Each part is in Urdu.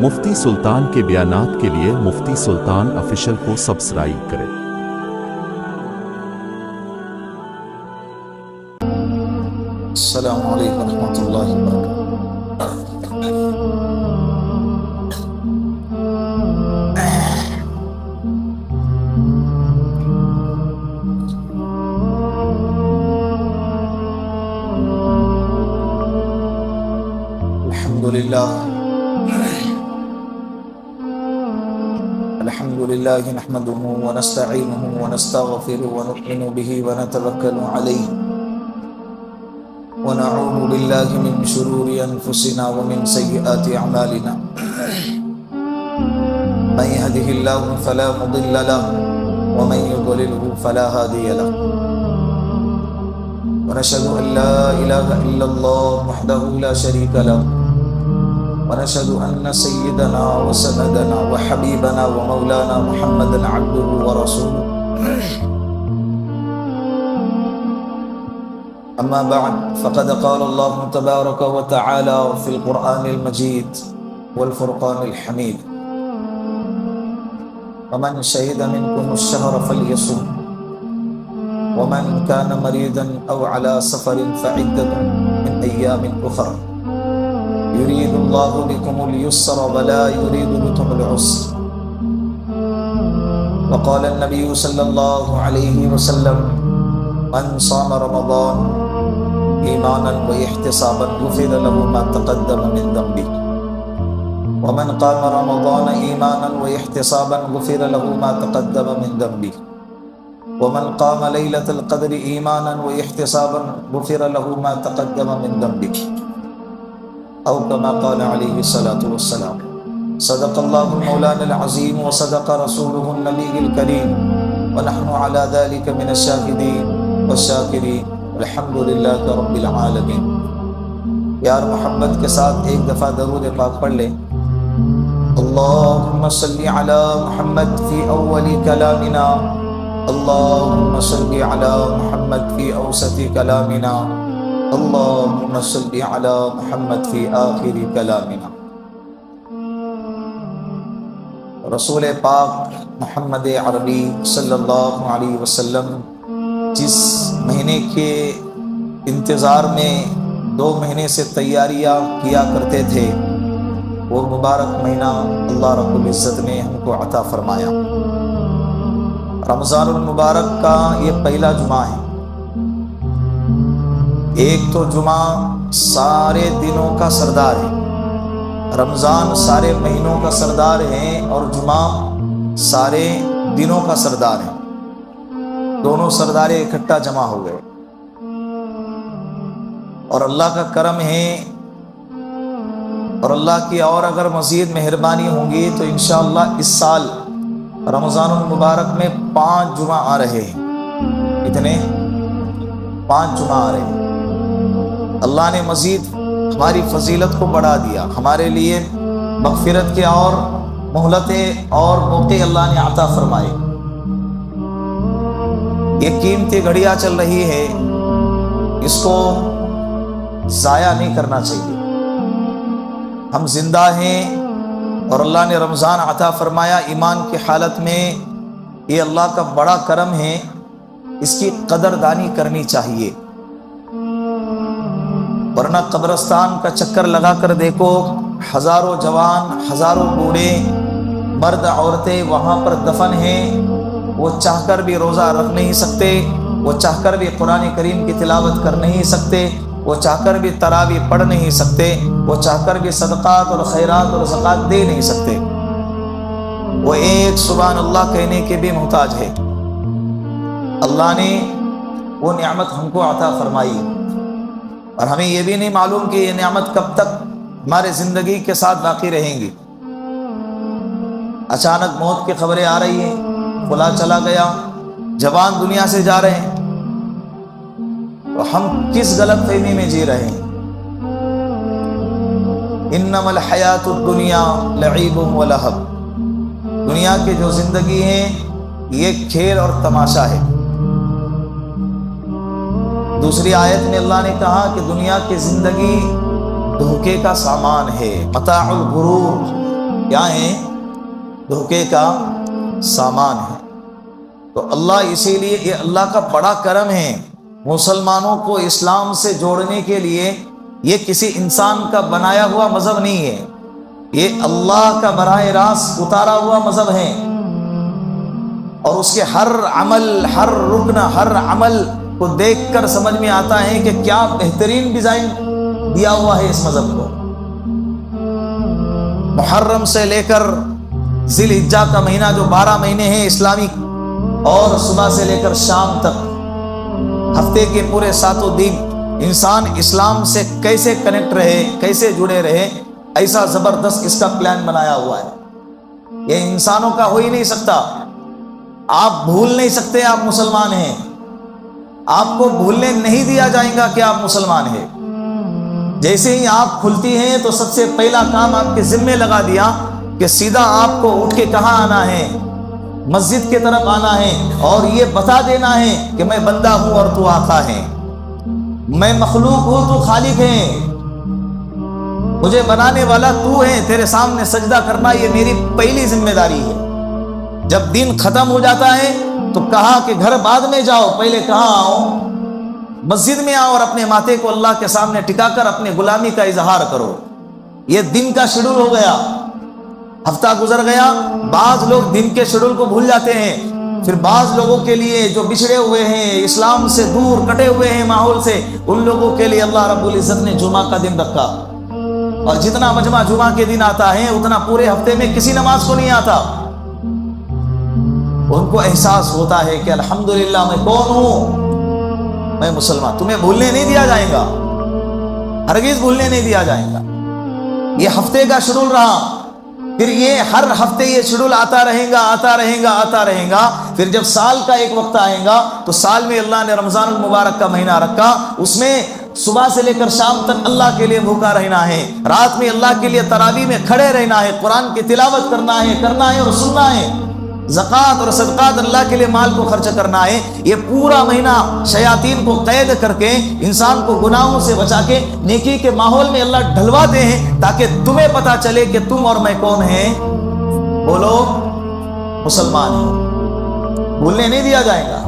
مفتی سلطان کے بیانات کے لیے مفتی سلطان آفیشل کو سبسکرائب کریں۔ السلام علیکم ورحمۃ اللہ وبرکاتہ۔ الحمد لله نحمده ونستعينه ونستغفره ونؤمن به ونتوكل عليه ونعوذ بالله من شرور أنفسنا ومن سيئات أعمالنا من يهده الله فلا مضل له ومن يضلله فلا هادي له ونشهد أن لا إله إلا الله وحده لا شريك له ونشهد أن سيدنا وسندنا وحبيبنا ومولانا محمدا عبده ورسوله أما بعد فقد قال الله تبارك وتعالى في القرآن المجيد والفرقان الحميد ومن شهد منكم الشهر فليصم ومن كان مريضا أو على سفر فعدة من أيام أخرى يريد الله بكم اليسر ولا يريد بكم العسر وقال النبي صلى الله عليه وسلم من صام رمضان إيمانا واحتسابا غفر له ما تقدم من ذنبه ومن قام رمضان إيمانا واحتسابا غفر له ما تقدم من ذنبه ومن قام ليلة القدر إيمانا واحتسابا غفر له ما تقدم من ذنبه أو كما قال عليه الصلاة والسلام صدق الله مولانا العظيم وصدق رسوله النبي الكريم ونحن على ذلك من الشاهدين والشاکرین الحمد للہ رب العالمین۔ یار محبت کے ساتھ ایک دفعہ درود پاک پڑھ لیں۔ اللہم صلی علی محمد فی اول کلامنا، اللہم صلی علی محمد فی اوسط کلامنا، اللہم صلی علی محمد فی آخر کلامنا۔ رسول پاک محمد عربی صلی اللہ علیہ وسلم جس مہینے کے انتظار میں 2 مہینے سے تیاریاں کیا کرتے تھے، وہ مبارک مہینہ اللہ رب العزت نے ہم کو عطا فرمایا۔ رمضان المبارک کا یہ پہلا جمعہ ہے۔ ایک تو جمعہ سارے دنوں کا سردار ہے، رمضان سارے مہینوں کا سردار ہے، اور جمعہ سارے دنوں کا سردار ہے۔ دونوں سردارے اکٹھا جمع ہو گئے، اور اللہ کا کرم ہے، اور اللہ کی اور اگر مزید مہربانی ہوں گی تو انشاءاللہ اس سال رمضان المبارک میں 5 جمعہ آ رہے ہیں۔ کتنے؟ 5 جمعہ آ رہے ہیں۔ اللہ نے مزید ہماری فضیلت کو بڑھا دیا، ہمارے لیے مغفرت کے اور مہلتیں اور موقع اللہ نے عطا فرمائے۔ یہ قیمتی گھڑیاں چل رہی ہے، اس کو ضائع نہیں کرنا چاہیے۔ ہم زندہ ہیں اور اللہ نے رمضان عطا فرمایا ایمان کی حالت میں، یہ اللہ کا بڑا کرم ہے، اس کی قدردانی کرنی چاہیے۔ ورنہ قبرستان کا چکر لگا کر دیکھو، ہزاروں جوان، ہزاروں بوڑھے، مرد عورتیں وہاں پر دفن ہیں، وہ چاہ کر بھی روزہ رکھ نہیں سکتے، وہ چاہ کر بھی قرآن کریم کی تلاوت کر نہیں سکتے، وہ چاہ کر بھی تراویح پڑھ نہیں سکتے، وہ چاہ کر بھی صدقات اور خیرات اور زکوٰۃ دے نہیں سکتے۔ وہ ایک سبحان اللہ کہنے کے بھی محتاج ہے۔ اللہ نے وہ نعمت ہم کو عطا فرمائی، اور ہمیں یہ بھی نہیں معلوم کہ یہ نعمت کب تک ہمارے زندگی کے ساتھ باقی رہیں گی۔ اچانک موت کی خبریں آ رہی ہیں، فلاں چلا گیا، جوان دنیا سے جا رہے ہیں، تو ہم کس غلط فہمی میں جی رہے ہیں؟ انما الحیات الدنیا لعب و لہو، دنیا کی جو زندگی ہے یہ کھیل اور تماشا ہے۔ دوسری آیت میں اللہ نے کہا کہ دنیا کی زندگی دھوکے کا سامان ہے، متاع الغرور، کیا ہیں؟ دھوکے کا سامان ہے۔ تو اللہ اسی لیے یہ اللہ کا بڑا کرم ہے، مسلمانوں کو اسلام سے جوڑنے کے لیے یہ کسی انسان کا بنایا ہوا مذہب نہیں ہے، یہ اللہ کا براہ راست اتارا ہوا مذہب ہے، اور اس کے ہر عمل، ہر رکن، ہر عمل کو دیکھ کر سمجھ میں آتا ہے کہ کیا بہترین ڈیزائن دیا ہوا ہے اس مذہب کو۔ محرم سے لے کر ذی الحجہ کا مہینہ جو 12 مہینے ہیں اسلامی، اور صبح سے لے کر شام تک ہفتے کے پورے 7 دن انسان اسلام سے کیسے کنیکٹ رہے، کیسے جڑے رہے، ایسا زبردست اس کا پلان بنایا ہوا ہے۔ یہ انسانوں کا ہو ہی نہیں سکتا۔ آپ بھول نہیں سکتے آپ مسلمان ہیں، آپ کو بھولنے نہیں دیا جائے گا کہ آپ مسلمان ہیں۔ جیسے ہی آپ کھلتی ہیں تو سب سے پہلا کام آپ کے ذمے لگا دیا کہ سیدھا آپ کو اٹھ کے کہاں آنا ہے؟ مسجد کے طرف آنا ہے، اور یہ بتا دینا ہے کہ میں بندہ ہوں اور تو آقا ہے، میں مخلوق ہوں تو خالق ہے، مجھے بنانے والا تو ہے، تیرے سامنے سجدہ کرنا یہ میری پہلی ذمہ داری ہے۔ جب دن ختم ہو جاتا ہے تو کہا کہ گھر بعد میں جاؤ، پہلے کہاں آؤ؟ مسجد میں آؤ اور اپنے ماتھے کو اللہ کے سامنے ٹکا کر اپنے غلامی کا اظہار کرو۔ یہ دن کا شیڈول ہو گیا، ہفتہ گزر گیا، بعض لوگ دن کے شیڈول کو بھول جاتے ہیں۔ پھر بعض لوگوں کے لیے جو بچھڑے ہوئے ہیں، اسلام سے دور کٹے ہوئے ہیں ماحول سے، ان لوگوں کے لیے اللہ رب العزت نے جمعہ کا دن رکھا، اور جتنا مجمع جمعہ کے دن آتا ہے اتنا پورے ہفتے میں کسی نماز کو نہیں آتا۔ ان کو احساس ہوتا ہے کہ الحمدللہ میں کون ہوں، میں مسلمان۔ تمہیں بھولنے نہیں دیا جائے گا، ہرگز بھولنے نہیں دیا جائے گا۔ یہ ہفتے کا شیڈول رہا، پھر یہ ہر ہفتے یہ شیڈول آتا رہے گا، آتا رہے گا، آتا رہے گا۔ پھر جب سال کا ایک وقت آئے گا تو سال میں اللہ نے رمضان المبارک کا مہینہ رکھا، اس میں صبح سے لے کر شام تک اللہ کے لیے بھوکا رہنا ہے، رات میں اللہ کے لیے تراویح میں کھڑے رہنا ہے، قرآن کی تلاوت کرنا ہے اور سننا ہے، زکوٰۃ اور صدقات اللہ کے لیے مال کو خرچ کرنا ہے۔ یہ پورا مہینہ شیاطین کو قید کر کے انسان کو گناہوں سے بچا کے نیکی کے ماحول میں اللہ ڈھلواتے ہیں، تاکہ تمہیں پتا چلے کہ تم اور میں کون ہیں، بولو مسلمان ہیں، بھولنے نہیں دیا جائے گا۔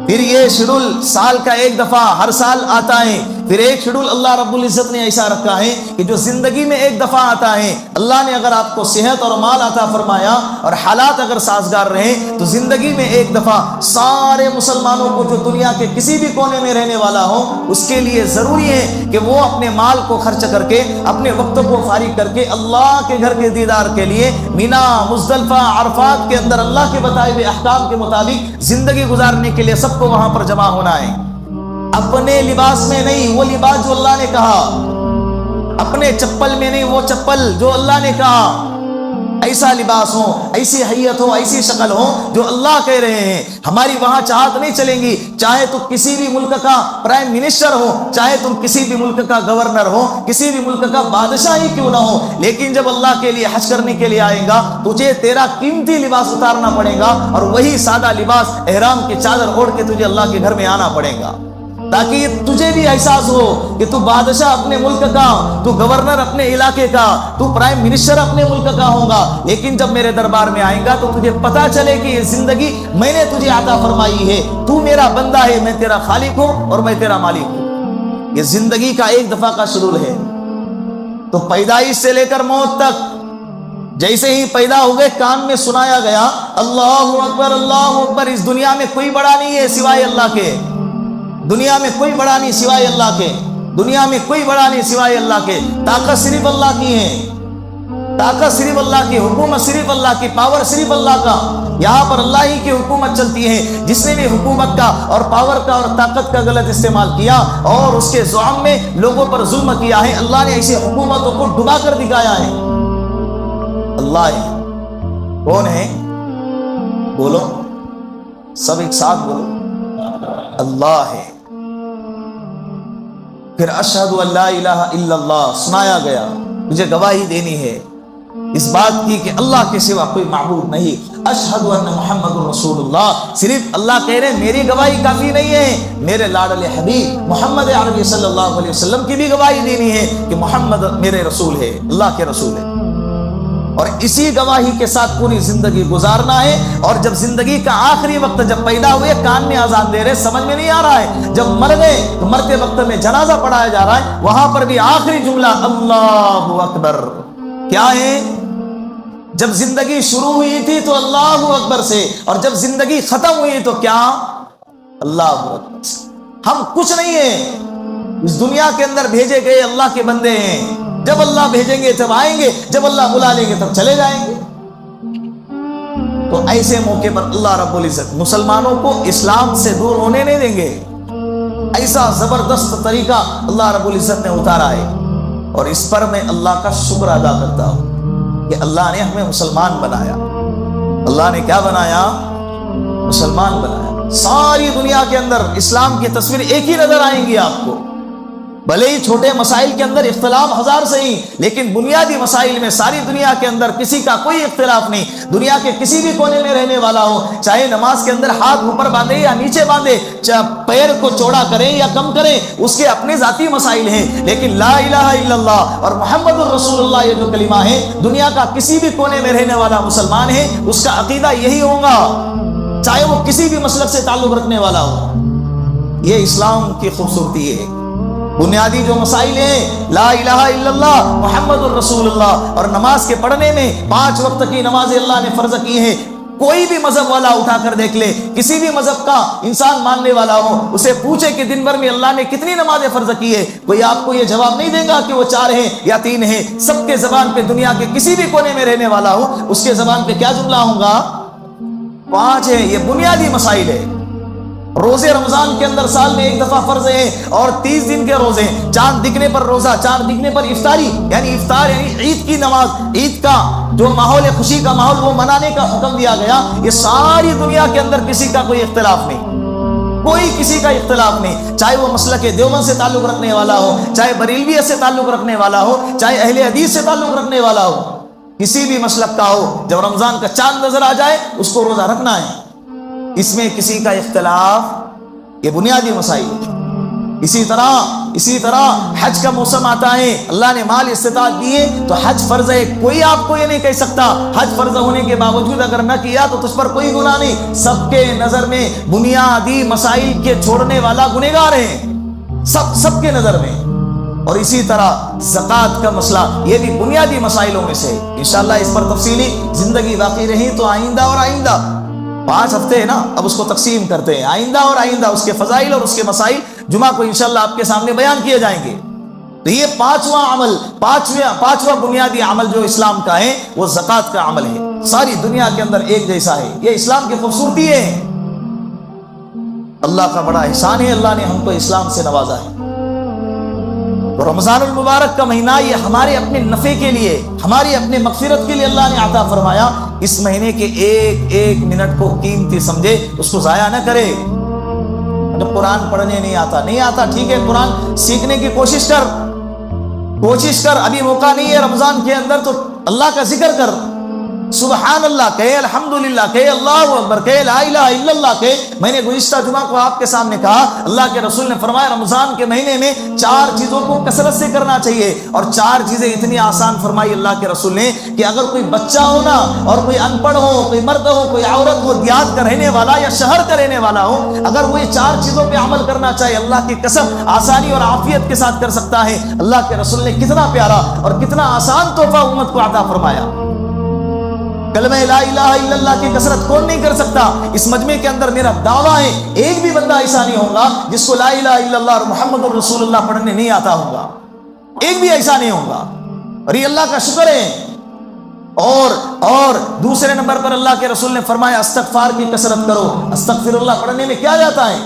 پھر یہ شیڈول سال کا ایک دفعہ ہر سال آتا ہے۔ پھر ایک شیڈول اللہ رب العزت نے ایسا رکھا ہے کہ جو زندگی میں ایک دفعہ آتا ہے۔ اللہ نے اگر آپ کو صحت اور مال عطا فرمایا اور حالات اگر سازگار رہے تو زندگی میں ایک دفعہ سارے مسلمانوں کو جو دنیا کے کسی بھی کونے میں رہنے والا ہو، اس کے لیے ضروری ہے کہ وہ اپنے مال کو خرچ کر کے، اپنے وقت کو فارغ کر کے اللہ کے گھر کے دیدار کے لیے مینا، مزدلفہ، عرفات کے اندر اللہ کے بتائے ہوئے احکام کے مطابق زندگی گزارنے کے لیے سب کو وہاں پر جمع ہونا ہے۔ اپنے لباس میں نہیں، وہ لباس جو اللہ نے کہا، اپنے چپل میں نہیں، وہ چپل جو اللہ نے کہا۔ ایسا لباس ہو، ایسی حیت ہو، ایسی شکل ہو جو اللہ کہہ رہے ہیں۔ ہماری وہاں چاہت نہیں چلیں گی، چاہے تو کسی بھی ملک کا پرائم منسٹر ہو، چاہے تم کسی بھی ملک کا گورنر ہو، کسی بھی ملک کا بادشاہ ہی کیوں نہ ہو، لیکن جب اللہ کے لیے حج کرنے کے لیے آئے گا تجھے تیرا قیمتی لباس اتارنا پڑے گا، اور وہی سادہ لباس احرام کی چادر اوڑھ کے تجھے اللہ کے گھر میں آنا پڑے گا، تاکہ تجھے بھی احساس ہو کہ تو بادشاہ اپنے ملک کا، تو گورنر اپنے علاقے کا، تو پرائم منسٹر اپنے ملک کا ہوگا۔ لیکن جب میرے دربار میں آئے گا تو تجھے پتا چلے کہ یہ زندگی میں نے تجھے عطا فرمائی ہے، تو میرا بندہ ہے، میں تیرا خالق ہوں اور میں تیرا مالک ہوں۔ یہ زندگی کا ایک دفعہ کا شیڈول ہے۔ تو پیدائش سے لے کر موت تک جیسے ہی پیدا ہو گئے کان میں سنایا گیا اللہ اکبر، اللہ اکبر۔ اس دنیا میں کوئی بڑا نہیں ہے سوائے اللہ کے، دنیا میں کوئی بڑا نہیں سوائے اللہ کے، دنیا میں کوئی بڑا نہیں سوائے اللہ کے۔ طاقت صرف اللہ کی ہے، طاقت صرف اللہ کی، حکومت صرف اللہ کی، پاور صرف اللہ کا۔ یہاں پر اللہ ہی کی حکومت چلتی ہے۔ جس نے بھی حکومت کا اور پاور کا اور طاقت کا غلط استعمال کیا اور اس کے زعم میں لوگوں پر ظلم کیا ہے، اللہ نے ایسی حکومتوں کو ڈبا کر دکھایا ہے۔ اللہ ہے، کون ہے؟ بولو سب ایک ساتھ بولو، اللہ ہے۔ پھر اشہد ان لا الہ الا اللہ سنایا گیا، مجھے گواہی دینی ہے اس بات کی کہ اللہ کے سوا کوئی معبود نہیں۔ اشہد ان محمد رسول اللہ، صرف اللہ کہہ رہے میری گواہی کافی نہیں ہے، میرے لاڈلے حبیب محمد عربی صلی اللہ علیہ وسلم کی بھی گواہی دینی ہے کہ محمد میرے رسول ہے، اللہ کے رسول ہے۔ اور اسی گواہی کے ساتھ پوری زندگی گزارنا ہے. اور جب زندگی کا آخری وقت جب پیدا ہوئے کان میں اذان دے رہے, سمجھ میں نہیں آ رہا ہے, جب مر گئے تو مرتے وقت میں جنازہ پڑھایا جا رہا ہے, وہاں پر بھی آخری جملہ اللہ اکبر. کیا ہے؟ جب زندگی شروع ہوئی تھی تو اللہ اکبر سے, اور جب زندگی ختم ہوئی تو کیا؟ اللہ اکبر سے. ہم کچھ نہیں ہیں, اس دنیا کے اندر بھیجے گئے اللہ کے بندے ہیں. جب اللہ بھیجیں گے تب آئیں گے, جب اللہ بلا لیں گے تب چلے جائیں گے. تو ایسے موقع پر اللہ رب العزت مسلمانوں کو اسلام سے دور ہونے نہیں دیں گے. ایسا زبردست طریقہ اللہ رب العزت نے اتارا ہے, اور اس پر میں اللہ کا شکر ادا کرتا ہوں کہ اللہ نے ہمیں مسلمان بنایا. اللہ نے کیا بنایا؟ مسلمان بنایا. ساری دنیا کے اندر اسلام کی تصویر ایک ہی نظر آئیں گی آپ کو. بھلے ہی چھوٹے مسائل کے اندر اختلاف ہزار صحیح, لیکن بنیادی مسائل میں ساری دنیا کے اندر کسی کا کوئی اختلاف نہیں. دنیا کے کسی بھی کونے میں رہنے والا ہو, چاہے نماز کے اندر ہاتھ اوپر باندھے یا نیچے باندھے, چاہے پیر کو چوڑا کریں یا کم کریں, اس کے اپنے ذاتی مسائل ہیں. لیکن لا الہ الا اللہ اور محمد الرسول اللہ یہ جو کلمہ ہے, دنیا کا کسی بھی کونے میں رہنے والا مسلمان ہے, اس کا عقیدہ یہی ہوگا, چاہے وہ کسی بھی مسلک سے تعلق رکھنے والا ہو. یہ اسلام کی خوبصورتی ہے. بنیادی جو مسائل ہیں, لا الہ الا اللہ محمد الرسول اللہ, اور نماز کے پڑھنے میں 5 وقت کی نمازیں اللہ نے فرض کی ہیں. کوئی بھی مذہب والا اٹھا کر دیکھ لے, کسی بھی مذہب کا انسان ماننے والا ہو, اسے پوچھے کہ دن بھر میں اللہ نے کتنی نمازیں فرض کی ہے, کوئی آپ کو یہ جواب نہیں دے گا کہ وہ 4 ہیں یا 3 ہیں. سب کے زبان پہ, دنیا کے کسی بھی کونے میں رہنے والا ہو, اس کے زبان پہ کیا جملہ ہوگا؟ 5 ہیں. یہ بنیادی مسائل ہے. روزے رمضان کے اندر سال میں 1 دفعہ فرض ہے, اور 30 دن کے روزے, چاند دکھنے پر روزہ, چاند دکھنے پر افطاری, یعنی افطار یعنی عید کی نماز, عید کا جو ماحول ہے, خوشی کا ماحول, وہ منانے کا حکم دیا گیا. یہ ساری دنیا کے اندر کسی کا کوئی اختلاف نہیں, کوئی کسی کا اختلاف نہیں, چاہے وہ مسلک دیوبند سے تعلق رکھنے والا ہو, چاہے بریلویت سے تعلق رکھنے والا ہو, چاہے اہل حدیث سے تعلق رکھنے والا ہو, کسی بھی مسلک کا ہو, جب رمضان کا چاند نظر آ جائے اس کو روزہ رکھنا ہے. اس میں کسی کا اختلاف, یہ بنیادی مسائل. اسی طرح حج کا موسم آتا ہے, اللہ نے مال استطاعت دی ہے تو حج فرض ہے. کوئی آپ کو یہ نہیں کہہ سکتا حج فرض ہونے کے باوجود اگر نہ کیا تو تجھ پر کوئی گناہ نہیں. سب کے نظر میں بنیادی مسائل کے چھوڑنے والا گنہگار ہے, سب کے نظر میں. اور اسی طرح زکوٰۃ کا مسئلہ, یہ بھی بنیادی مسائلوں میں سے. انشاءاللہ اس پر تفصیلی زندگی باقی رہی تو آئندہ اور آئندہ 5 ہفتے ہیں نا, اب اس کو تقسیم کرتے ہیں. آئندہ اور آئندہ اس کے فضائل اور اس کے مسائل جمعہ کو انشاءاللہ آپ کے سامنے بیان کیے جائیں گے. تو یہ 5واں عمل, 5واں بنیادی عمل جو اسلام کا ہے وہ زکوٰۃ کا عمل ہے. ساری دنیا کے اندر ایک جیسا ہے. یہ اسلام کی خوبصورتی ہے, اللہ کا بڑا احسان ہے, اللہ نے ہم کو اسلام سے نوازا ہے. تو رمضان المبارک کا مہینہ یہ ہمارے اپنے نفع کے لیے, ہماری اپنے مغفرت کے لیے اللہ نے عطا فرمایا. اس مہینے کے ایک منٹ کو قیمتی سمجھے, اس کو ضائع نہ کرے. جب قرآن پڑھنے نہیں آتا ٹھیک ہے, قرآن سیکھنے کی کوشش کر. ابھی موقع نہیں ہے رمضان کے اندر تو اللہ کا ذکر کر, سبحان اللہ کہے, الحمدللہ کہے, اللہ اکبر کہے, لا الہ الا اللہ کہے. میں نے گزشتہ جمعہ کو آپ کے سامنے کہا, اللہ کے رسول نے فرمایا رمضان کے مہینے میں 4 چیزوں کو کثرت سے کرنا چاہیے. اور 4 چیزیں اتنی آسان فرمائی اللہ کے رسول نے کہ اگر کوئی بچہ ہو نا, اور کوئی ان پڑھ ہو, کوئی مرد ہو, کوئی عورت ہو, دیہات کا رہنے والا یا شہر کا رہنے والا ہو, اگر وہ یہ 4 چیزوں پہ عمل کرنا چاہے, اللہ کی قسم آسانی اور عافیت کے ساتھ کر سکتا ہے. اللہ کے رسول نے کتنا پیارا اور کتنا آسان تحفہ امت کو عطا فرمایا. کلمہ لا الہ الا اللہ کی کثرت کون نہیں کر سکتا؟ اس مجمع کے اندر میرا دعویٰ ہے ایک بھی بندہ ایسا نہیں ہوگا جس کو لا الہ الا اللہ اور محمد الرسول اللہ پڑھنے نہیں آتا ہوگا. ایک بھی ایسا نہیں ہوگا, اور یہ اللہ کا شکر ہے. اور دوسرے نمبر پر اللہ کے رسول نے فرمایا استغفار کی کثرت کرو. استغفر اللہ پڑھنے میں کیا جاتا ہے؟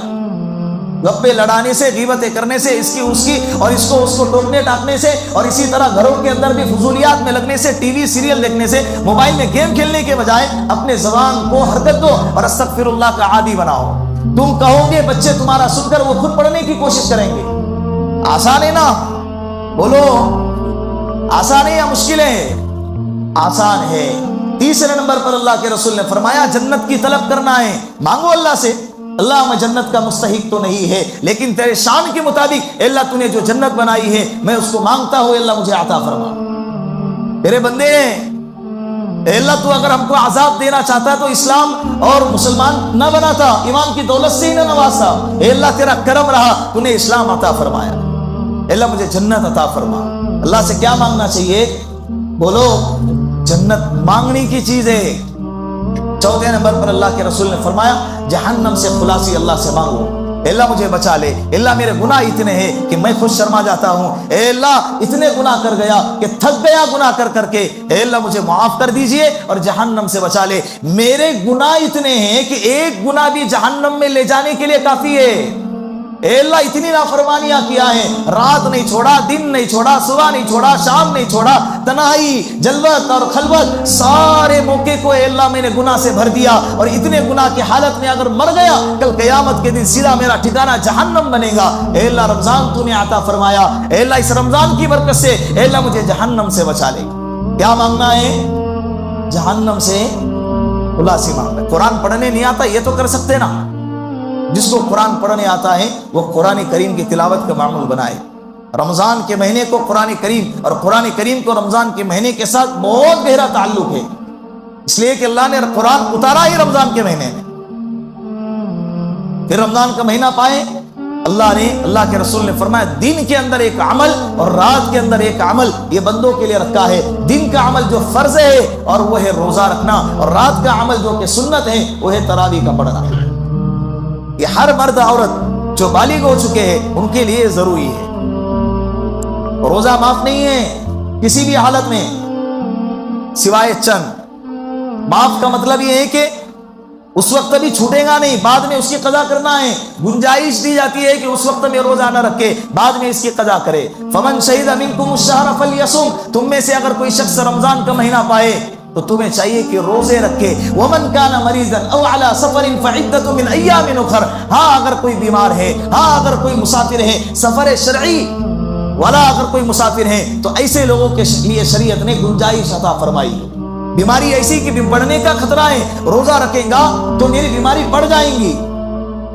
گپے لڑانے سے, غیبتیں کرنے سے, اس کی اور اس کو ٹوکنے ٹاکنے سے, اور اسی طرح گھروں کے اندر بھی فضولیات میں لگنے سے, ٹی وی سیریل دیکھنے سے, موبائل میں گیم کھیلنے کے بجائے اپنے زبان کو حرکت دو اور استغفر اللہ کا عادی بناؤ. تم کہو گے بچے تمہارا سن کر وہ خود پڑھنے کی کوشش کریں گے. آسان ہے نا؟ بولو آسان ہے یا مشکل ہے؟ آسان ہے. تیسرے نمبر پر اللہ کے رسول نے فرمایا جنت کی طلب کرنا ہے. مانگو اللہ سے, اللہ میں جنت کا مستحق تو نہیں ہے لیکن تیرے شان کے مطابق اللہ تو نے جو جنت بنائی ہے میں اس کو مانگتا ہوں, اللہ مجھے عطا فرما. تیرے بندے اے اللہ تو اگر ہم کو عذاب دینا چاہتا ہے تو اسلام اور مسلمان نہ بناتا، ایمان کی دولت سے ہی نہ نوازتا۔ اے اللہ تیرا کرم رہا، تو نے اسلام عطا فرمایا۔ اے اللہ مجھے جنت عطا فرما۔ اللہ سے کیا مانگنا چاہیے؟ بولو، جنت مانگنے کی چیز ہے۔ چوتھے نمبر پر اللہ کے رسول نے فرمایا جہنم سے خلاصی اللہ سے مانگو۔ اے اللہ مجھے بچا لے، اے اللہ میرے گناہ اتنے ہیں کہ میں خود شرما جاتا ہوں، اے اللہ اتنے گناہ کر گیا کہ تھک گیا گناہ کر کر کے، اے اللہ مجھے معاف کر دیجئے اور جہنم سے بچا لے۔ میرے گناہ اتنے ہیں کہ ایک گناہ بھی جہنم میں لے جانے کے لیے کافی ہے۔ اے اللہ اتنی نافرمانیاں کیا ہیں، رات نہیں چھوڑا، دن نہیں چھوڑا، صبح نہیں چھوڑا، شام نہیں چھوڑا، تنہائی، جلوت اور خلوت، سارے موقع کو اے اللہ میں نے گناہ سے بھر دیا، اور اتنے گناہ کی حالت میں اگر مر گیا کل قیامت کے دن سیدھا میرا ٹھکانہ جہنم بنے گا۔ اے اللہ رمضان تو نے عطا فرمایا، اے اللہ اس رمضان کی برکت سے اے اللہ مجھے جہنم سے بچا لے۔ کیا مانگنا ہے؟ جہنم سے خلاصی مانگنا ہے۔ قرآن پڑھنے نہیں آتا یہ تو کر سکتے نا، جس کو قرآن پڑھنے آتا ہے وہ قرآن کریم کی تلاوت کا معمول بنائے۔ رمضان کے مہینے کو قرآن کریم اور قرآن کریم کو رمضان کے مہینے کے ساتھ بہت گہرا تعلق ہے، اس لیے کہ اللہ نے قرآن اتارا ہی رمضان کے مہینے میں۔ پھر رمضان کا مہینہ پائے، اللہ کے رسول نے فرمایا دن کے اندر ایک عمل اور رات کے اندر ایک عمل یہ بندوں کے لیے رکھا ہے۔ دن کا عمل جو فرض ہے اور وہ ہے روزہ رکھنا، اور رات کا عمل جو کہ سنت ہے وہ ہے تراویح کا پڑھنا۔ یہ ہر مرد عورت جو بالغ ہو چکے ہیں ان کے لیے ضروری ہے۔ روزہ معاف نہیں ہے کسی بھی حالت میں سوائے چند۔ معاف کا مطلب یہ ہے کہ اس وقت بھی چھوٹے گا نہیں، بعد میں اس کی قضا کرنا ہے۔ گنجائش دی جاتی ہے کہ اس وقت میں روزہ نہ رکھے، بعد میں اس کی قضا کرے۔ فمن شہد منکم الشہر فلیصم، تم میں سے اگر کوئی شخص رمضان کا مہینہ پائے تو تمہیں چاہیے کہ روزے رکھے۔ ومن کان مریضا او علی سفر فعدۃ من ایام اخر، ہاں اگر کوئی بیمار ہے، ہاں اگر کوئی مسافر ہے، سفر شرعی والا اگر کوئی مسافر ہے تو ایسے لوگوں کے لیے شریعت نے گنجائش عطا فرمائی ہے۔ بیماری ایسی کہ بڑھنے کا خطرہ ہے، روزہ رکھیں گا تو میری بیماری بڑھ جائیں گی،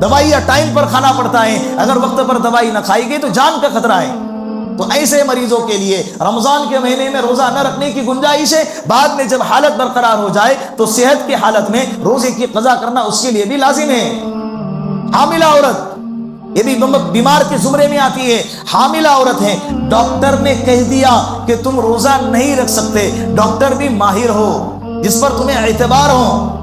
دوائیاں ٹائم پر کھانا پڑتا ہے، اگر وقت پر دوائی نہ کھائی گئی تو جان کا خطرہ ہے۔ تو ایسے مریضوں کے لیے رمضان کے مہینے میں روزہ نہ رکھنے کی گنجائش ہے، بعد میں جب حالت برقرار ہو جائے تو صحت کی حالت میں روزے کی قضا کرنا اس کے لیے بھی لازم ہے۔ حاملہ عورت یہ بھی بیمار کے زمرے میں آتی ہے، حاملہ عورت ہے، ڈاکٹر نے کہہ دیا کہ تم روزہ نہیں رکھ سکتے، ڈاکٹر بھی ماہر ہو جس پر تمہیں اعتبار ہو،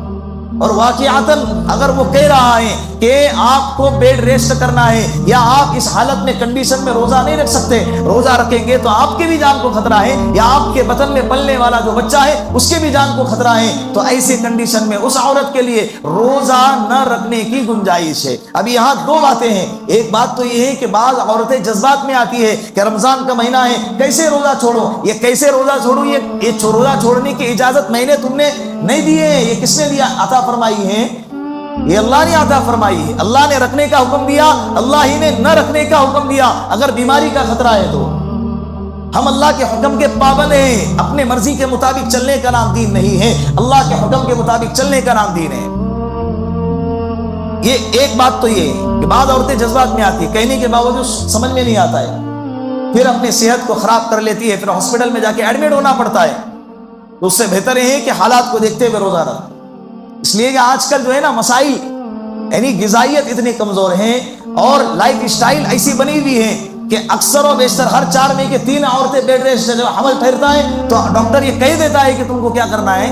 اور واقعاتاً اگر وہ کہہ رہا ہے کہ آپ کو بیڈ ریسٹ کرنا ہے یا آپ اس حالت میں کنڈیشن میں روزہ نہیں رکھ سکتے، روزہ رکھیں گے تو آپ کے بھی جان کو خطرہ ہے، یا آپ کے بطن میں پلنے والا جو بچہ ہے اس کے بھی جان کو خطرہ ہے، تو ایسے کنڈیشن میں اس عورت کے لیے روزہ نہ رکھنے کی گنجائش ہے۔ اب یہاں دو باتیں ہیں، ایک بات تو یہ ہے کہ بعض عورتیں جذبات میں آتی ہے کہ رمضان کا مہینہ ہے کیسے روزہ چھوڑو، یہ کیسے روزہ چھوڑوں، یہ روزہ چھوڑنے کی اجازت میں نے تم نے نہیں دی ہے، یہ کس نے دیا عطا فرمائی ہے؟ یہ اللہ نے عطا فرمائی ہے۔ اللہ نے رکھنے کا حکم دیا، اللہ ہی نے نہ رکھنے کا حکم دیا اگر بیماری کا خطرہ ہے تو۔ ہم اللہ کے حکم کے پابند ہیں، اپنے مرضی کے مطابق چلنے کا نام دین نہیں ہے، اللہ کے حکم کے مطابق چلنے کا نام دین ہے۔ یہ ایک بات تو یہ ہے کہ بعض عورتیں جذبات میں آتی ہے، کہنے کے باوجود سمجھ میں نہیں آتا ہے، پھر اپنی صحت کو خراب کر لیتی ہے، پھر ہاسپٹل میں جا کے ایڈمٹ ہونا پڑتا ہے۔ تو اس سے بہتر یہ ہے کہ حالات کو دیکھتے ہوئے روزہ رکھیں۔ اس لیے کہ آج کل جو ہے نا مسائل، یعنی غذائیت اتنی کمزور ہیں اور لائف اسٹائل ایسی بنی ہوئی ہے کہ اکثر و بیشتر ہر 4 میں کے 3 عورتیں بیڈ ریسٹ جب حمل ٹھہرتا ہے تو ڈاکٹر یہ کہہ دیتا ہے کہ تم کو کیا کرنا ہے،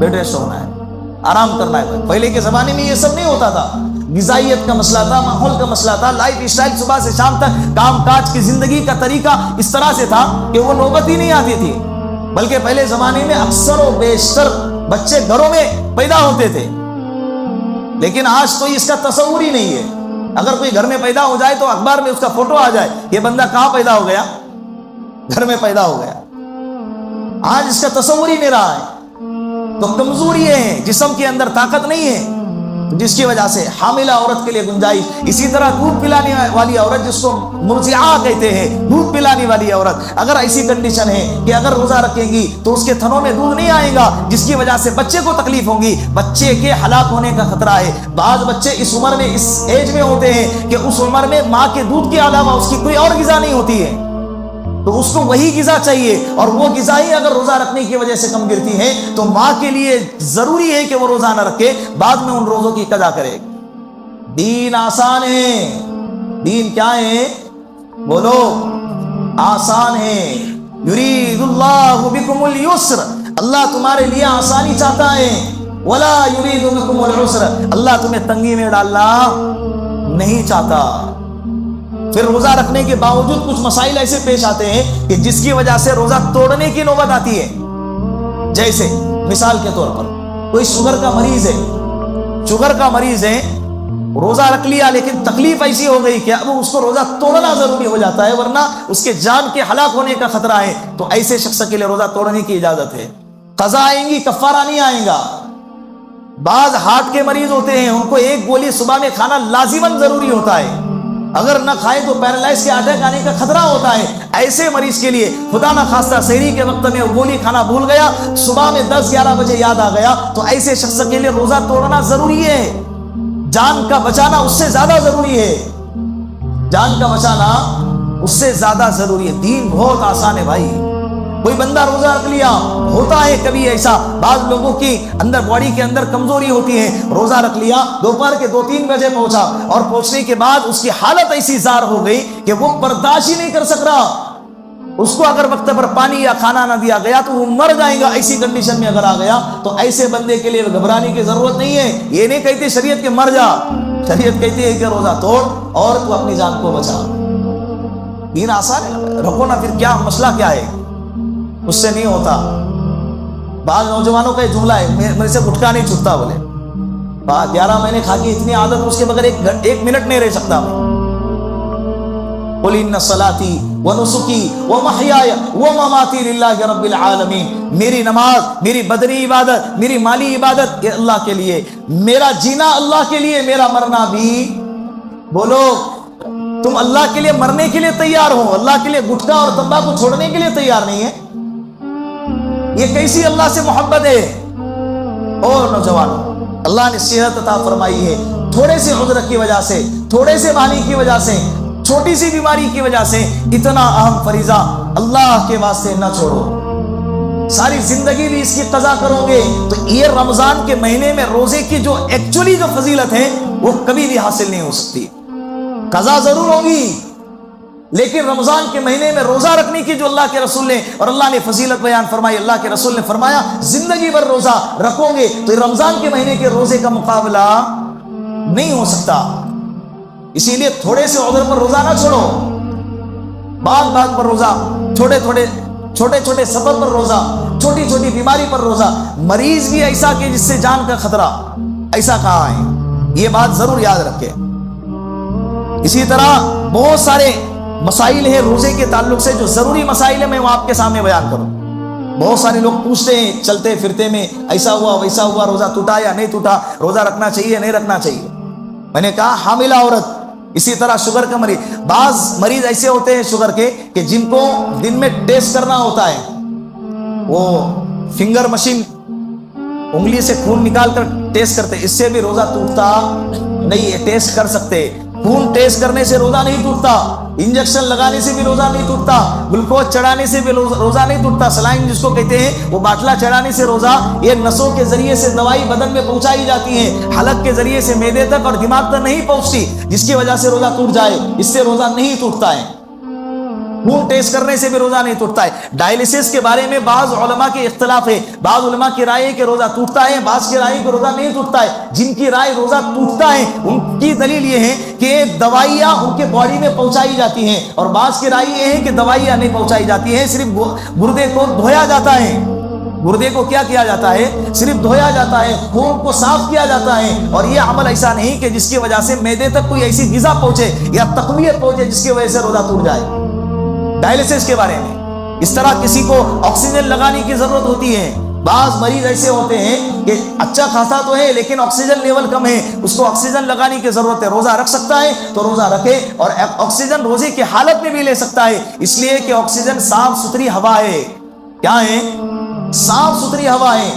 بیڈ ریسٹ ہونا ہے، آرام کرنا ہے۔ پہلے کے زمانے میں یہ سب نہیں ہوتا تھا، غذائیت کا مسئلہ تھا، ماحول کا مسئلہ تھا، لائف اسٹائل صبح سے شام تک کام کاج کی زندگی کا طریقہ اس طرح سے تھا کہ وہ نوبت ہی نہیں آتی تھی، بلکہ پہلے زمانے میں اکثر و بیشتر بچے گھروں میں پیدا ہوتے تھے، لیکن آج تو اس کا تصور ہی نہیں ہے۔ اگر کوئی گھر میں پیدا ہو جائے تو اخبار میں اس کا فوٹو آ جائے، یہ بندہ کہاں پیدا ہو گیا، گھر میں پیدا ہو گیا۔ آج اس کا تصور ہی نہیں رہا ہے، تو کمزوری ہے، جسم کے اندر طاقت نہیں ہے، جس کی وجہ سے حاملہ عورت کے لیے گنجائش۔ اسی طرح دودھ پلانے والی عورت جس کو مرضعہ کہتے ہیں، دودھ پلانے والی عورت، اگر ایسی کنڈیشن ہے کہ اگر روزہ رکھے گی تو اس کے تھنوں میں دودھ نہیں آئے گا، جس کی وجہ سے بچے کو تکلیف ہوگی، بچے کے ہلاک ہونے کا خطرہ ہے۔ بعض بچے اس عمر میں، اس ایج میں ہوتے ہیں کہ اس عمر میں ماں کے دودھ کے علاوہ اس کی کوئی اور غذا نہیں ہوتی ہے، تو اس کو وہی غذا چاہیے، اور وہ غذا ہی اگر روزہ رکھنے کی وجہ سے کم گرتی ہے تو ماں کے لیے ضروری ہے کہ وہ روزہ نہ رکھے، بعد میں ان روزوں کی قضا کرے۔ دین آسان ہے، دین کیا ہے؟ بولو، آسان ہے۔ یرید اللہ بکم اليسر، اللہ تمہارے لیے آسانی چاہتا ہے، ولا یرید بکم العسر، اللہ تمہیں تنگی میں ڈالنا نہیں چاہتا۔ پھر روزہ رکھنے کے باوجود کچھ مسائل ایسے پیش آتے ہیں کہ جس کی وجہ سے روزہ توڑنے کی نوبت آتی ہے۔ جیسے مثال کے طور پر کوئی شوگر کا مریض ہے، روزہ رکھ لیا لیکن تکلیف ایسی ہو گئی کہ اب اس کو روزہ توڑنا ضروری ہو جاتا ہے، ورنہ اس کے جان کے ہلاک ہونے کا خطرہ ہے، تو ایسے شخص کے لیے روزہ توڑنے کی اجازت ہے۔ قضا آئیں گی، کفارہ نہیں آئے گا۔ بعض ہارٹ کے مریض ہوتے ہیں، ان کو ایک گولی صبح میں کھانا لازماً ضروری ہوتا ہے، اگر نہ کھائے تو پیرالائز کے اٹیک آنے کا خطرہ ہوتا ہے۔ ایسے مریض کے لیے خدا نہ خواستہ سحری کے وقت میں گولی کھانا بھول گیا، صبح میں 10-11 بجے یاد آ گیا، تو ایسے شخص کے لیے روزہ توڑنا ضروری ہے۔ جان کا بچانا اس سے زیادہ ضروری ہے، جان کا بچانا اس سے زیادہ ضروری ہے۔ دین بہت آسان ہے بھائی۔ کوئی بندہ روزہ رکھ لیا، ہوتا ہے کبھی ایسا، بعض لوگوں کی اندر باڈی کے اندر کمزوری ہوتی ہے، روزہ رکھ لیا، دوپہر کے 2-3 بجے پہنچا، اور پہنچنے کے بعد اس کی حالت ایسی زار ہو گئی کہ وہ برداشت ہی نہیں کر سک رہا۔ اس کو اگر وقت پر پانی یا کھانا نہ دیا گیا تو وہ مر جائے گا۔ ایسی کنڈیشن میں اگر آ گیا تو ایسے بندے کے لیے گھبرانے کی ضرورت نہیں ہے۔ یہ نہیں کہتی شریعت کہ مر جا، شریعت کہتی ہے کہ روزہ توڑ اور تو اپنی جان کو بچا۔ دین آسان ہے، رکھو نا، پھر کیا مسئلہ کیا ہے؟ اس سے نہیں ہوتا۔ بعض نوجوانوں کا یہ جملہ ہے، میرے سے گٹکا نہیں چھوٹتا، بولے 11 مہینے کھا کے اتنی عادت، اس کے بغیر ایک منٹ نہیں رہ سکتا میں۔ قل ان صلاتي ونسكي ومحياي ومماتي لله رب العالمین، میری نماز، میری بدنی عبادت، میری مالی عبادت یہ اللہ کے لیے، میرا جینا اللہ کے لیے، میرا مرنا بھی۔ بولو، تم اللہ کے لیے مرنے کے لیے تیار ہو، اللہ کے لیے گٹکا اور تمباکو چھوڑنے کے لیے تیار نہیں ہے؟ یہ کیسی اللہ سے محبت ہے؟ اور نوجوانوں، اللہ نے صحت عطا فرمائی ہے، تھوڑے سے عذر کی وجہ سے، تھوڑے سے مانی کی وجہ سے، چھوٹی سی بیماری کی وجہ سے اتنا اہم فریضہ اللہ کے واسطے نہ چھوڑو۔ ساری زندگی بھی اس کی قضا کرو گے تو یہ رمضان کے مہینے میں روزے کی جو ایکچولی جو فضیلت ہے وہ کبھی بھی حاصل نہیں ہو سکتی۔ قضا ضرور ہوگی، لیکن رمضان کے مہینے میں روزہ رکھنے کی جو اللہ کے رسول نے اور اللہ نے فضیلت بیان فرمائی، اللہ کے رسول نے فرمایا زندگی بھر روزہ رکھو گے تو رمضان کے مہینے کے روزے کا مقابلہ نہیں ہو سکتا۔ اسی لیے تھوڑے سے عذر پر روزہ نہ چھوڑو، بات پر روزہ، چھوٹے چھوٹے سفر پر روزہ، چھوٹی چھوٹی بیماری پر روزہ، مریض بھی ایسا کہ جس سے جان کا خطرہ، ایسا کہا ہے، یہ بات ضرور یاد رکھیں۔ اسی طرح بہت سارے مسائل ہیں روزے کے تعلق سے، جو ضروری مسائل ہیں میں وہ آپ کے سامنے بیان کروں۔ بہت سارے لوگ پوچھتے ہیں چلتے پھرتے میں، ایسا ہوا ویسا ہوا، روزہ ٹوٹا یا نہیں ٹوٹا، روزہ رکھنا چاہیے نہیں رکھنا چاہیے۔ میں نے کہا حاملہ عورت، اسی طرح شوگر کا مریض، بعض مریض ایسے ہوتے ہیں شوگر کے کہ جن کو دن میں ٹیسٹ کرنا ہوتا ہے، وہ فنگر مشین انگلی سے خون نکال کر ٹیسٹ کرتے، اس سے بھی روزہ ٹوٹتا نہیں ہے۔ ٹیسٹ کر سکتے، خون ٹیسٹ کرنے سے روزہ نہیں ٹوٹتا، انجیکشن لگانے سے بھی روزہ نہیں ٹوٹتا، گلوکوز چڑھانے سے بھی روزہ نہیں ٹوٹتا، سلائن جس کو کہتے ہیں وہ باٹلا چڑھانے سے روزہ، یہ نسوں کے ذریعے سے دوائی بدن میں پہنچائی جاتی ہے، حلق کے ذریعے سے معدے تک اور دماغ تک نہیں پہنچتی، جس کی وجہ سے روزہ ٹوٹ جائے، اس سے روزہ نہیں ٹوٹتا ہے۔ خون ٹیسٹ کرنے سے بھی روزہ نہیں ٹوٹتا ہے۔ ڈائلیسس کے بارے میں بعض علماء کے اختلاف ہے، بعض علماء کی رائے ہے کہ روزہ ٹوٹتا ہے، بعض کی رائے کہ روزہ نہیں ٹوٹتا ہے۔ جن کی رائے روزہ ٹوٹتا ہے ان کی دلیل یہ ہے کہ دوائیاں ان کے باڈی میں پہنچائی جاتی ہیں، اور بعض کی رائے یہ ہے کہ دوائیاں نہیں پہنچائی جاتی ہیں، صرف گردے کو دھویا جاتا ہے۔ گردے کو کیا کیا جاتا ہے؟ صرف دھویا جاتا ہے، خون کو صاف کیا جاتا ہے، اور یہ عمل ایسا نہیں کہ جس کی وجہ سے معدے تک کوئی ایسی غذا پہنچے یا تقویت پہنچے جس کی وجہ سے روزہ ٹوٹ جائے۔ ڈائلیسس کے بارے میں اس طرح کسی کو آکسیجن لگانے کی ضرورت ہوتی ہے، بعض مریض ایسے ہوتے ہیں کہ اچھا خاصا تو ہے لیکن آکسیجن لیول کم ہے، اس کو آکسیجن لگانے کی ضرورت ہے، روزہ رکھ سکتا ہے تو روزہ رکھے، اور آکسیجن روزے کی حالت میں بھی لے سکتا ہے، اس لیے کہ آکسیجن صاف ستھری ہوا ہے۔ کیا ہے؟ صاف ستھری ہوا ہے،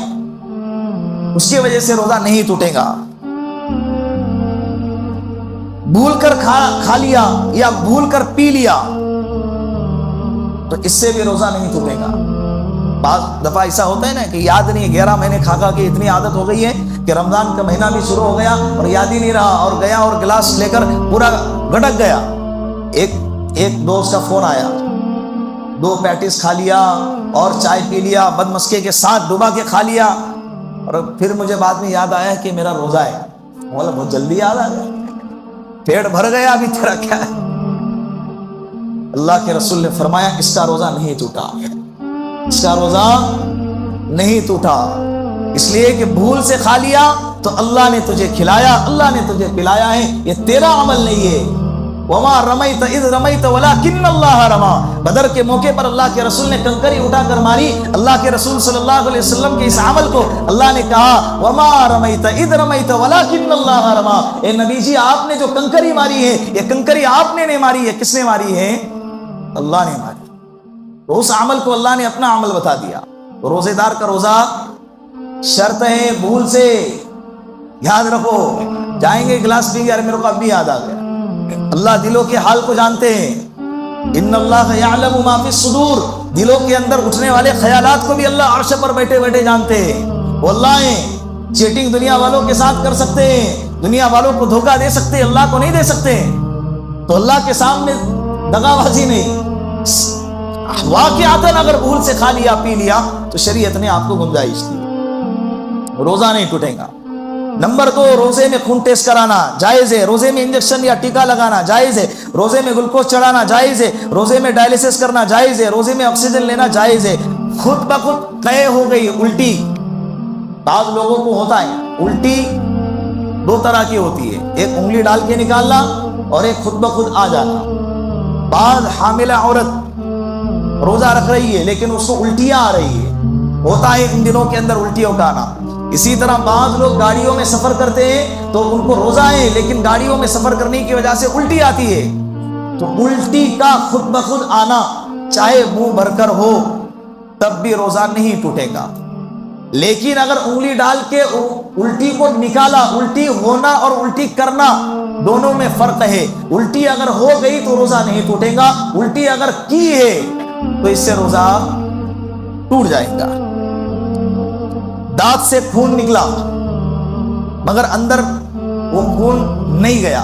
اس کی وجہ سے روزہ نہیں ٹوٹے گا۔ بھول کر کھا لیا یا بھول کر پی لیا، تو اس سے بھی روزہ نہیں ٹوٹے گا۔ بعض دفعہ ایسا ہوتا ہے نا کہ یاد نہیں، 11 مہینے کھا کھا کے اتنی عادت ہو گئی ہے کہ رمضان کا مہینہ بھی شروع ہو گیا اور یاد ہی نہیں رہا، اور گیا اور گلاس لے کر پورا گھٹک گیا۔ ایک دوست کا فون آیا، 2 پیٹیز کھا لیا اور چائے پی لیا، بدمسکے کے ساتھ ڈبا کے کھا لیا، اور پھر مجھے بعد میں یاد آیا کہ میرا روزہ ہے۔ بولا بہت جلدی یاد آ گیا، پیٹ بھر گیا، ابھی تیرا کیا ہے؟ اللہ کے رسول نے فرمایا اس کا روزہ نہیں ٹوٹا، اس کا روزہ نہیں ٹوٹا، اس لیے کہ بھول سے کھا لیا تو اللہ نے تجھے کھلایا، اللہ نے تجھے پلایا ہے، یہ تیرا عمل نہیں ہے۔ وما رمیت اذ رمیت ولکن اللہ رما، بدر کے موقع پر اللہ کے رسول نے کنکری اٹھا کر ماری۔ اللہ کے رسول صلی اللہ علیہ وسلم کے اس عمل کو اللہ نے کہا وما رمیت اذ رمیت ولکن اللہ رما، اے نبی جی آپ نے جو کنکری ماری ہے یہ کنکری آپ نے نہیں ماری ہے، کس نے ماری ہے؟ اللہ نے ماری۔ تو اس عمل کو اللہ نے اپنا عمل بتا دیا۔ روزے دار کا روزہ شرط ہے بھول سے، یاد رکھو، جائیں گے گلاس پی گے، ارے میرے کو اب بھی یاد آ گیا۔ اللہ دلوں کے حال کو جانتے ہیں، ان اللہ یعلم ما فی الصدور، دلوں کے اندر اٹھنے والے خیالات کو بھی اللہ عرش پر بیٹھے بیٹھے جانتے ہیں۔ وہ اللہ ہیں، چیٹنگ دنیا والوں کے ساتھ کر سکتے ہیں، دنیا والوں کو دھوکہ دے سکتے ہیں، اللہ کو نہیں دے سکتے، تو اللہ کے سامنے دغا بازی نہیں۔ واقعاتاً اگر بھول سے کھا لیا پی لیا تو شریعت نے آپ کو گنجائش دی، روزہ نہیں ٹوٹے گا۔ نمبر 2، روزے میں خون ٹیسٹ کرانا جائز ہے، روزے میں انجیکشن یا ٹیکا لگانا جائز ہے، روزے میں گلوکوز چڑھانا جائز ہے، روزے میں ڈائلیسس کرنا جائز ہے، روزے میں آکسیجن لینا جائز ہے۔ خود بخود طے ہو گئی الٹی، بعض لوگوں کو ہوتا ہے الٹی 2 طرح کی ہوتی ہے، ایک انگلی ڈال کے نکالنا اور ایک خود بخود آ جانا۔ بعض حاملہ عورت روزہ رکھ رہی ہے لیکن اس کو الٹیاں آ رہی ہے، ہوتا ہے ان دنوں کے اندر الٹیوں کا آنا۔ اسی طرح بعض لوگ گاڑیوں میں سفر کرتے ہیں تو ان کو روزہ ہے لیکن گاڑیوں میں سفر کرنے کی وجہ سے الٹی آتی ہے، تو الٹی کا خود بخود آنا چاہے منہ بھر کر ہو تب بھی روزہ نہیں ٹوٹے گا۔ لیکن اگر انگلی ڈال کے الٹی کو نکالا، الٹی ہونا اور الٹی کرنا دونوں میں فرق ہے۔ الٹی اگر ہو گئی تو روزہ نہیں ٹوٹے گا، الٹی اگر کی ہے تو اس سے روزہ ٹوٹ جائے گا۔ دانت سے خون نکلا مگر اندر وہ خون نہیں گیا،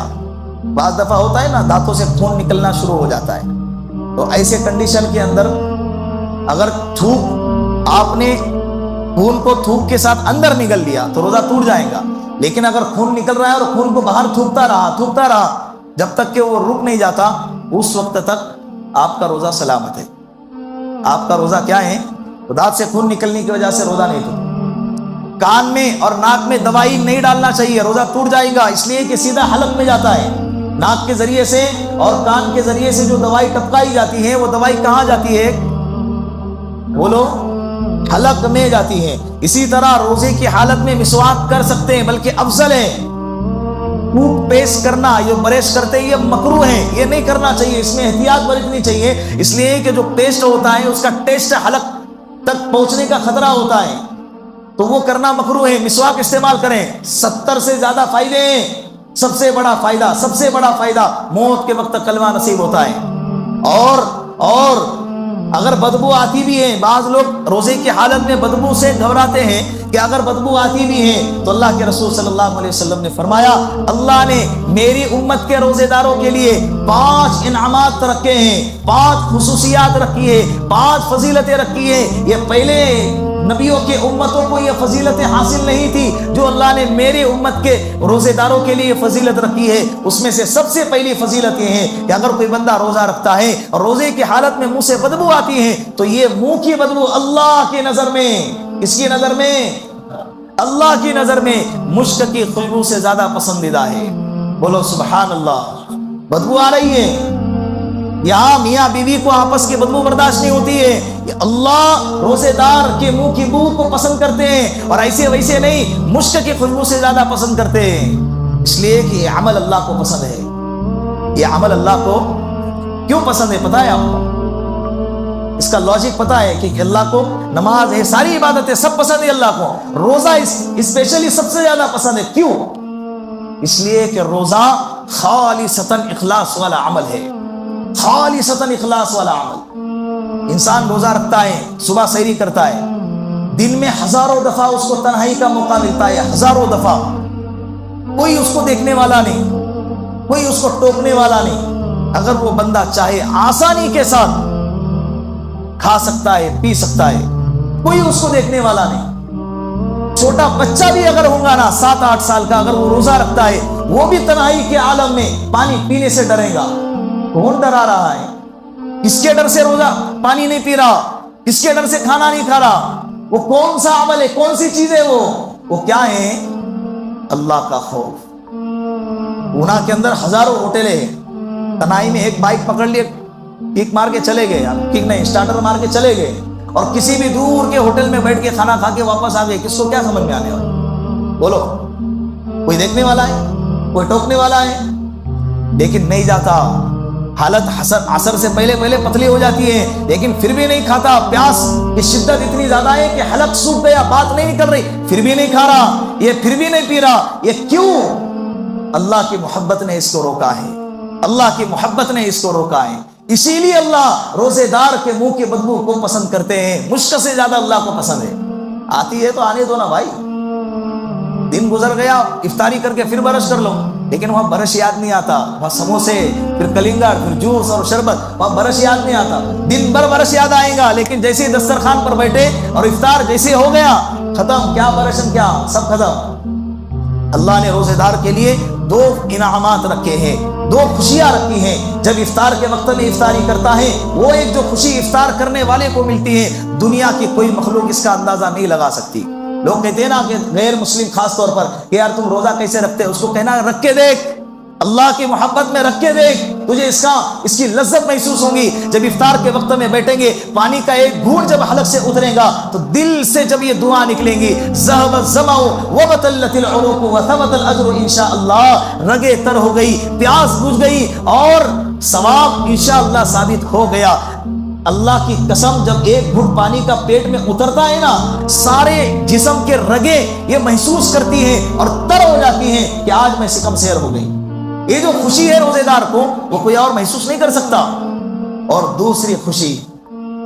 بعض دفعہ ہوتا ہے نا دانتوں سے خون نکلنا شروع ہو جاتا ہے، تو ایسے کنڈیشن کے اندر اگر تھوک آپ نے خون کو تھوک کے ساتھ اندر نگل لیا تو روزہ ٹوٹ جائے گا۔ لیکن اگر خون نکل رہا ہے اور خون کو باہر تھوکتا رہا جب تک کہ وہ رک نہیں جاتا، اس وقت تک آپ کا روزہ سلامت ہے۔ آپ کا روزہ کیا ہے؟ دانت سے خون نکلنے کی وجہ سے روزہ نہیں ٹوٹا۔ کان میں اور ناک میں دوائی نہیں ڈالنا چاہیے، روزہ ٹوٹ جائے گا، اس لیے کہ سیدھا حلق میں جاتا ہے۔ ناک کے ذریعے سے اور کان کے ذریعے سے جو دوائی ٹپکائی جاتی ہے وہ دوائی کہاں جاتی ہے؟ بولو، حلق میں جاتی ہے۔ اسی طرح روزے کی حالت میں مسواک کر سکتے ہیں، بلکہ افضل ہے۔ ٹوتھ پیسٹ کرنا، یہ برش کرتے یہ مکروہ ہے، یہ نہیں کرنا چاہیے، اس میں احتیاط برتنی چاہیے، اس لیے کہ جو پیسٹ ہوتا ہے اس کا ٹیسٹ حلق تک پہنچنے کا خطرہ ہوتا ہے، تو وہ کرنا مکروہ ہے۔ مسواک استعمال کریں، 70 سے زیادہ فائدے ہیں۔ سب سے بڑا فائدہ موت کے وقت کلمہ نصیب ہوتا ہے۔ اور اگر بدبو آتی بھی ہے، بعض لوگ روزے کی حالت میں بدبو سے گھبراتے ہیں کہ اگر بدبو آتی بھی ہے تو اللہ کے رسول صلی اللہ علیہ وسلم نے فرمایا اللہ نے میری امت کے روزے داروں کے لیے 5 انعامات رکھے ہیں، 5 خصوصیات رکھی ہے، 5 فضیلتیں رکھی ہے۔ یہ پہلے نبیوں کے امتوں کو یہ فضیلتیں حاصل نہیں تھی جو اللہ نے میرے امت کے روزے داروں کے لیے فضیلت رکھی ہے۔ اس میں سے سب سے پہلی فضیلت یہ ہے کہ اگر کوئی بندہ روزہ رکھتا ہے اور روزے کی حالت میں منہ سے بدبو آتی ہے تو یہ منہ کی بدبو اللہ کی نظر میں، کس کی نظر میں؟ اللہ کی نظر میں مشک کی خوشبو سے زیادہ پسندیدہ ہے۔ بولو سبحان اللہ۔ بدبو آ رہی ہے، یہاں میاں بیوی کو آپس کی بدبو برداشت نہیں ہوتی ہے، یہ اللہ روزے دار کے منہ کی بو کو پسند کرتے ہیں، اور ایسے ویسے نہیں، مشک کی خوشبو سے زیادہ پسند کرتے ہیں، اس لیے کہ یہ عمل اللہ کو پسند ہے۔ یہ عمل اللہ کو کیوں پسند ہے پتہ ہے آپ کو؟ اس کا لاجک پتہ ہے کہ اللہ کو نماز ہے، ساری عبادتیں سب پسند ہے اللہ کو، روزہ اسپیشلی سب سے زیادہ پسند ہے۔ کیوں؟ اس لیے کہ روزہ خالصتاً اخلاص والا عمل ہے، خالصتاً اخلاص والا عمل۔ انسان روزہ رکھتا ہے، صبح سحری کرتا ہے، دن میں ہزاروں دفعہ اس کو تنہائی کا موقع ملتا ہے، ہزاروں دفعہ، کوئی اس کو دیکھنے والا نہیں، کوئی اس کو ٹوکنے والا نہیں، اگر وہ بندہ چاہے آسانی کے ساتھ کھا سکتا ہے، پی سکتا ہے، کوئی اس کو دیکھنے والا نہیں۔ چھوٹا بچہ بھی اگر ہوگا نا 7-8 سال کا، اگر وہ روزہ رکھتا ہے، وہ بھی تنہائی کے عالم میں پانی پینے سے ڈرے گا۔ کون ڈرا رہا ہے؟ اس کے ڈر سے روزہ پانی نہیں پی رہا، اس کے ڈر سے کھانا نہیں کھا رہا۔ وہ کون سا عمل ہے، کون سی چیز ہے وہ کیا ہے؟ اللہ کا خوف۔ گناہ کے اندر ہزاروں ہوٹلیں ہیں، تنہائی میں ایک بائک پکڑ لیے، کک مار کے چلے گئے، کک نہیں اسٹارٹر مار کے چلے گئے، اور کسی بھی دور کے ہوٹل میں بیٹھ کے کھانا کھا کے واپس آ گئے، کس کو کیا سمجھ میں آنے والا؟ بولو، کوئی دیکھنے والا ہے، کوئی ٹوکنے والا ہے؟ لیکن نہیں جاتا، حالت عصر سے پہلے پتلی ہو جاتی ہے، لیکن پھر بھی نہیں کھاتا۔ پیاس کی شدت اتنی زیادہ ہے کہ حلق سوکھ گیا، بات نہیں نکل رہی، پھر بھی نہیں کھا رہا، یہ پھر بھی نہیں پی رہا۔ یہ کیوں؟ اللہ کی محبت نے اس کو روکا ہے، اللہ کی محبت نے اس کو روکا ہے۔ اسی لیے اللہ روزے دار کے منہ کی بدبو کو پسند کرتے ہیں، مشک سے زیادہ اللہ کو پسند ہے۔ آتی ہے تو آنے دو نا بھائی، دن گزر گیا، افطاری کر کے پھر برش کر لو، لیکن وہاں برش یاد نہیں آتا، وہاں سموسے، پھر کلنگڑ، پھر جوس اور شربت، وہاں برش یاد نہیں آتا۔ دن بھر برش یاد آئے گا، لیکن جیسے ہی دسترخوان پر بیٹھے اور افطار جیسے ہو گیا، ختم، کیا برشن کیا، سب ختم۔ اللہ نے روزے دار کے لیے 2 انعامات رکھے ہیں، 2 خوشیاں رکھی ہیں۔ جب افطار کے وقت میں افطاری کرتا ہے، وہ ایک جو خوشی افطار کرنے والے کو ملتی ہے، دنیا کی کوئی مخلوق اس کا اندازہ نہیں لگا سکتی۔ لوگ کہتے ہیں نا کہ غیر مسلم خاص طور پر کہ یار تم روزہ کیسے رکھتے ہیں، اس کو کہنا رکھ کے دیکھ، اللہ کی محبت میں رکھ کے دیکھ، تجھے اس کی لذت محسوس ہوگی۔ جب افطار کے وقت میں بیٹھیں گے، پانی کا ایک گھونٹ جب حلق سے اترے گا تو دل سے جب یہ دعا نکلیں گی، ذهب الظمأ وبطلت العروق وثبت الاجر انشاءاللہ، رگیں تر ہو گئی، پیاس بجھ گئی، اور ثواب انشاءاللہ ثابت ہو گیا۔ اللہ کی قسم، جب ایک گھٹ پانی کا پیٹ میں اترتا ہے نا، سارے جسم کے رگیں یہ محسوس کرتی ہیں اور تر ہو جاتی ہیں کہ آج میں سکم سیر ہو گئی۔ یہ جو خوشی ہے روزے دار کو، وہ کوئی اور محسوس نہیں کر سکتا۔ اور دوسری خوشی،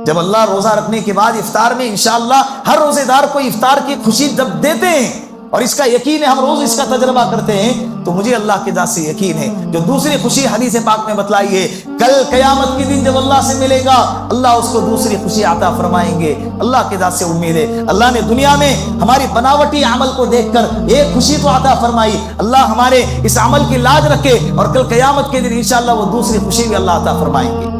جب اللہ روزہ رکھنے کے بعد افطار میں انشاءاللہ ہر روزے دار کو افطار کی خوشی جب دیتے ہیں، اور اس کا یقین ہے، ہم روز اس کا تجربہ کرتے ہیں، تو مجھے اللہ کی ذات سے یقین ہے۔ جو دوسری خوشی حدیث پاک میں بتلائی ہے، کل قیامت کے دن جب اللہ سے ملے گا، اللہ اس کو دوسری خوشی عطا فرمائیں گے۔ اللہ کی ذات سے امید ہے، اللہ نے دنیا میں ہماری بناوٹی عمل کو دیکھ کر ایک خوشی تو عطا فرمائی، اللہ ہمارے اس عمل کی لاج رکھے، اور کل قیامت کے دن انشاءاللہ وہ دوسری خوشی بھی اللہ عطا فرمائیں گے۔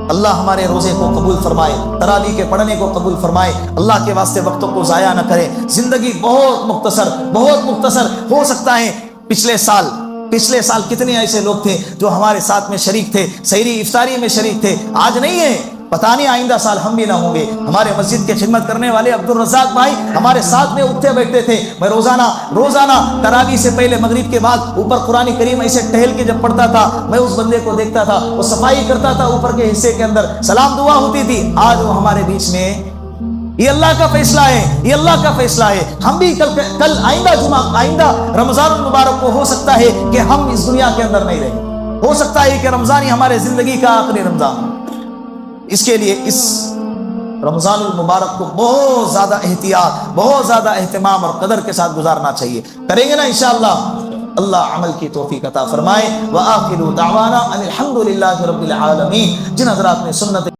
اللہ ہمارے روزے کو قبول فرمائے، تراویح کے پڑھنے کو قبول فرمائے، اللہ کے واسطے وقتوں کو ضائع نہ کرے۔ زندگی بہت مختصر ہو سکتا ہے۔ پچھلے سال کتنے ایسے لوگ تھے جو ہمارے ساتھ میں شریک تھے، سحری افطاری میں شریک تھے، آج نہیں ہے، پتہ نہیں آئندہ سال ہم بھی نہ ہوں گے۔ ہمارے مسجد کے خدمت کرنے والے عبدالرزاق بھائی ہمارے ساتھ میں اٹھتے بیٹھتے تھے، میں روزانہ تراویح سے پہلے مغرب کے بعد اوپر قرآن کریم ایسے ٹہل کے جب پڑھتا تھا، میں اس بندے کو دیکھتا تھا، وہ صفائی کرتا تھا اوپر کے حصے کے اندر، سلام دعا ہوتی تھی، آج وہ ہمارے بیچ میں۔ یہ اللہ کا فیصلہ ہے، یہ اللہ کا فیصلہ ہے۔ ہم بھی کل آئندہ رمضان المبارک کو ہو سکتا ہے کہ ہم اس دنیا کے اندر نہیں رہیں، ہو سکتا ہے کہ رمضان ہی ہمارے زندگی کا آخری رمضان۔ اس کے لیے اس رمضان المبارک کو بہت زیادہ احتیاط، بہت زیادہ اہتمام اور قدر کے ساتھ گزارنا چاہیے۔ کریں گے نا انشاءاللہ، اللہ عمل کی توفیق عطا فرمائے۔ وآخر دعوانا ان الحمد للہ رب العالمین۔ جن حضرات نے سنت